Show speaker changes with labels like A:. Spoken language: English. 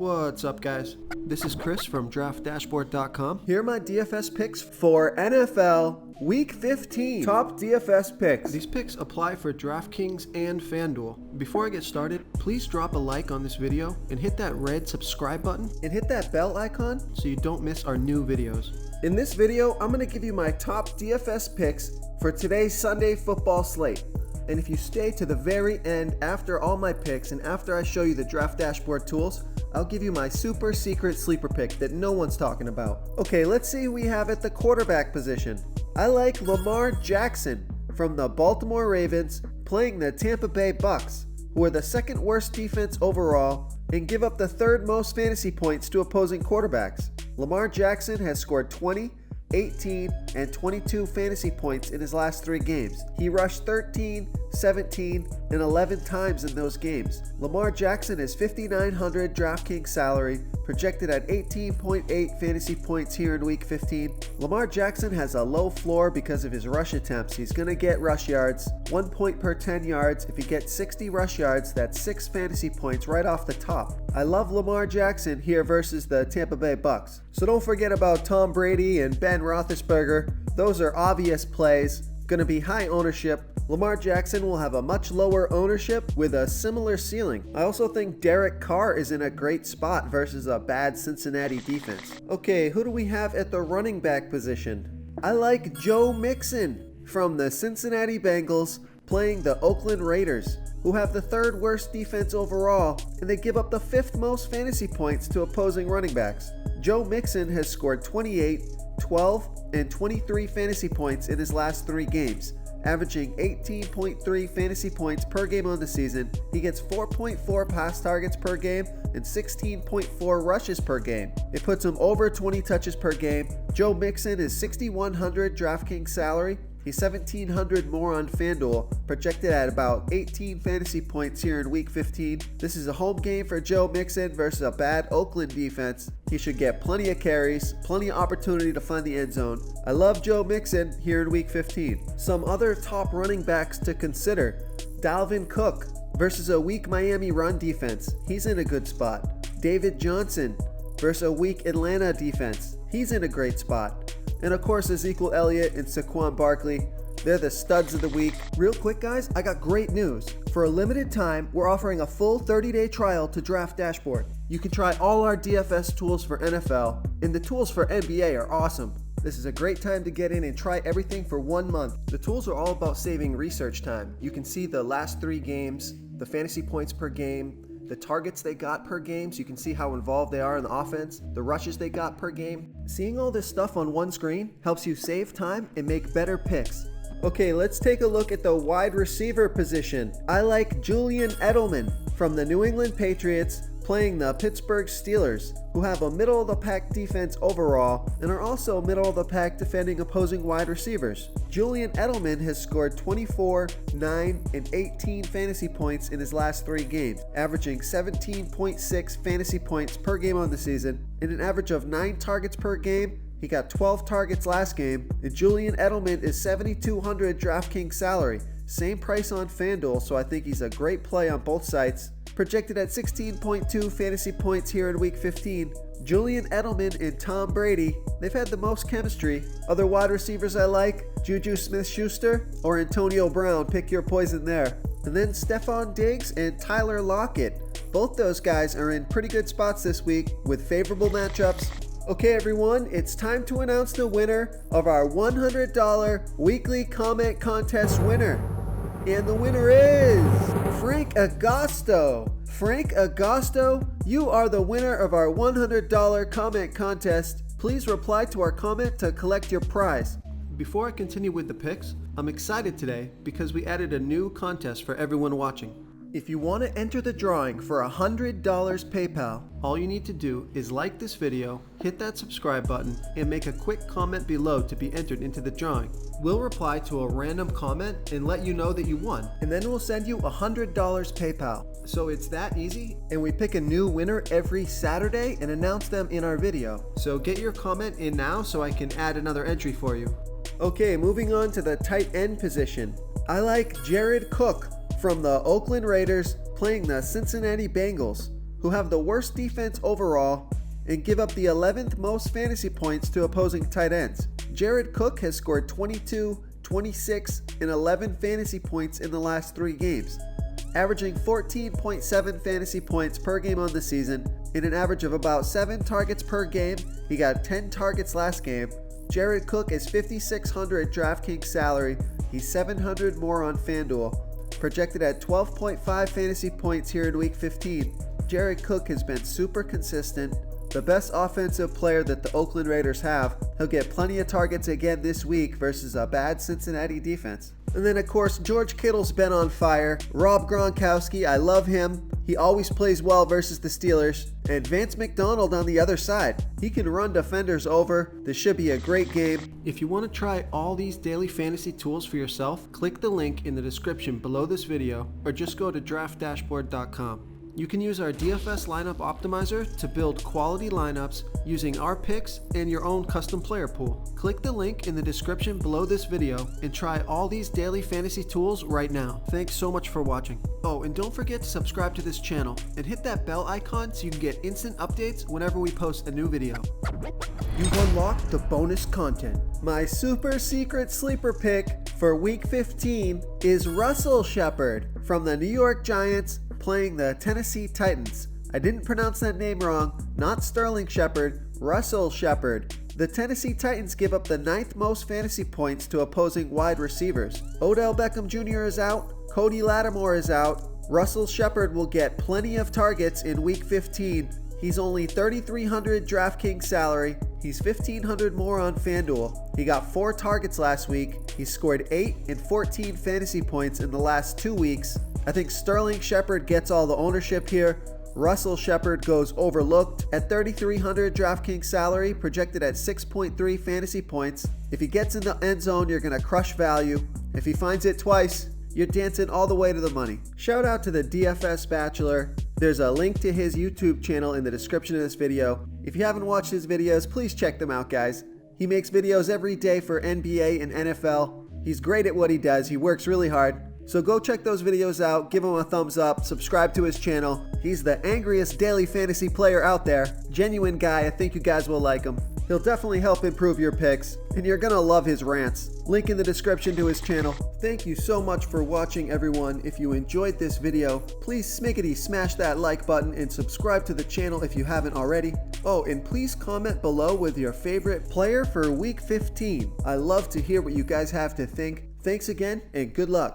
A: What's up, guys? This is Chris from DraftDashboard.com. Here are my DFS picks for NFL Week 15. Top DFS picks. These picks apply for DraftKings and FanDuel. Before I get started, please drop a like on this video and hit that red subscribe button and hit that bell icon so you don't miss our new videos. In this video, I'm going to give you my top DFS picks for today's Sunday football slate. And if you stay to the very end after all my picks and after I show you the Draft Dashboard tools, I'll give you my super secret sleeper pick that no one's talking about. Okay, let's see who we have at the quarterback position. I like Lamar Jackson from the Baltimore Ravens playing the Tampa Bay Bucks, who are the second worst defense overall and give up the third most fantasy points to opposing quarterbacks. Lamar Jackson has scored 20, 18, and 22 fantasy points in his last 3 games. He rushed 13, 17, and 11 times in those games. Lamar Jackson is $5,900 DraftKings salary, projected at 18.8 fantasy points here in Week 15. Lamar Jackson has a low floor because of his rush attempts. He's going to get rush yards, 1 point per 10 yards. If he gets 60 rush yards, that's 6 fantasy points right off the top. I love Lamar Jackson here versus the Tampa Bay Bucks. So don't forget about Tom Brady and Ben Roethlisberger. Those are obvious plays. Going to be high ownership. Lamar Jackson will have a much lower ownership with a similar ceiling. I also think Derek Carr is in a great spot versus a bad Cincinnati defense. Okay, who do we have at the running back position? I like Joe Mixon from the Cincinnati Bengals playing the Oakland Raiders, who have the 3rd worst defense overall, and they give up the 5th most fantasy points to opposing running backs. Joe Mixon has scored 28, 12, and 23 fantasy points in his last 3 games, averaging 18.3 fantasy points per game on the season. He gets 4.4 pass targets per game and 16.4 rushes per game. It puts him over 20 touches per game. Joe Mixon is $6,100 DraftKings salary. He's $1,700 more on FanDuel, projected at about 18 fantasy points here in Week 15. This is a home game for Joe Mixon versus a bad Oakland defense. He should get plenty of carries, plenty of opportunity to find the end zone. I love Joe Mixon here in Week 15. Some other top running backs to consider. Dalvin Cook versus a weak Miami run defense. He's in a good spot. David Johnson versus a weak Atlanta defense. He's in a great spot. And of course, Ezekiel Elliott and Saquon Barkley, they're the studs of the week. Real quick, guys, I got great news. For a limited time, we're offering a full 30-day trial to Draft Dashboard. You can try all our DFS tools for NFL, and the tools for NBA are awesome. This is a great time to get in and try everything for 1 month. The tools are all about saving research time. You can see the last 3 games, the fantasy points per game, the targets they got per game, so you can see how involved they are in the offense, the rushes they got per game. Seeing all this stuff on one screen helps you save time and make better picks. Okay, let's take a look at the wide receiver position. I like Julian Edelman from the New England Patriots playing the Pittsburgh Steelers, who have a middle-of-the-pack defense overall and are also middle-of-the-pack defending opposing wide receivers. Julian Edelman has scored 24, 9, and 18 fantasy points in his last 3 games, averaging 17.6 fantasy points per game on the season, and an average of 9 targets per game. He got 12 targets last game, and Julian Edelman is $7,200 DraftKings salary. Same price on FanDuel, so I think he's a great play on both sites. Projected at 16.2 fantasy points here in Week 15. Julian Edelman and Tom Brady, they've had the most chemistry. Other wide receivers I like, Juju Smith-Schuster or Antonio Brown, pick your poison there. And then Stephon Diggs and Tyler Lockett. Both those guys are in pretty good spots this week with favorable matchups. Okay everyone, it's time to announce the winner of our $100 weekly comment contest winner. And the winner is Frank Agosto. Frank Agosto, you are the winner of our $100 comment contest. Please reply to our comment to collect your prize. Before I continue with the picks, I'm excited today because we added a new contest for everyone watching. If you want to enter the drawing for $100 PayPal, all you need to do is like this video, hit that subscribe button, and make a quick comment below to be entered into the drawing. We'll reply to a random comment and let you know that you won, and then we'll send you $100 PayPal. So it's that easy, and we pick a new winner every Saturday and announce them in our video. So get your comment in now so I can add another entry for you. Okay, moving on to the tight end position. I like Jared Cook from the Oakland Raiders playing the Cincinnati Bengals, who have the worst defense overall and give up the 11th most fantasy points to opposing tight ends. Jared Cook has scored 22, 26, and 11 fantasy points in the last 3 games, averaging 14.7 fantasy points per game on the season and an average of about 7 targets per game. He got 10 targets last game. Jared Cook is $5,600 DraftKings salary. He's $700 more on FanDuel, projected at 12.5 fantasy points here in Week 15. Jared Cook has been super consistent, the best offensive player that the Oakland Raiders have. He'll get plenty of targets again this week versus a bad Cincinnati defense. And then, of course, George Kittle's been on fire. Rob Gronkowski, I love him. He always plays well versus the Steelers. And Vance McDonald on the other side. He can run defenders over. This should be a great game. If you want to try all these daily fantasy tools for yourself, click the link in the description below this video or just go to draftdashboard.com. You can use our DFS lineup optimizer to build quality lineups using our picks and your own custom player pool. Click the link in the description below this video and try all these daily fantasy tools right now. Thanks so much for watching. Oh, and don't forget to subscribe to this channel and hit that bell icon so you can get instant updates whenever we post a new video. You've unlocked the bonus content. My super secret sleeper pick for Week 15 is Russell Shepard from the New York Giants playing the Tennessee Titans. I didn't pronounce that name wrong. Not Sterling Shepard, Russell Shepard. The Tennessee Titans give up the 9th most fantasy points to opposing wide receivers. Odell Beckham Jr. is out. Cody Lattimore is out. Russell Shepard will get plenty of targets in Week 15. He's only $3,300 DraftKings salary. He's $1,500 more on FanDuel. He got 4 targets last week. He scored 8 and 14 fantasy points in the last 2 weeks. I think Sterling Shepard gets all the ownership here. Russell Shepard goes overlooked at $3,300 DraftKings salary, projected at 6.3 fantasy points. If he gets in the end zone, you're going to crush value. If he finds it twice, you're dancing all the way to the money. Shout out to the DFS Bachelor. There's a link to his YouTube channel in the description of this video. If you haven't watched his videos, please check them out, guys. He makes videos every day for NBA and NFL. He's great at what he does. He works really hard. So go check those videos out, give him a thumbs up, subscribe to his channel. He's the angriest daily fantasy player out there. Genuine guy, I think you guys will like him. He'll definitely help improve your picks, and you're gonna love his rants. Link in the description to his channel. Thank you so much for watching, everyone. If you enjoyed this video, please smiggity smash that like button and subscribe to the channel if you haven't already. Oh, and please comment below with your favorite player for Week 15. I love to hear what you guys have to think. Thanks again, and good luck.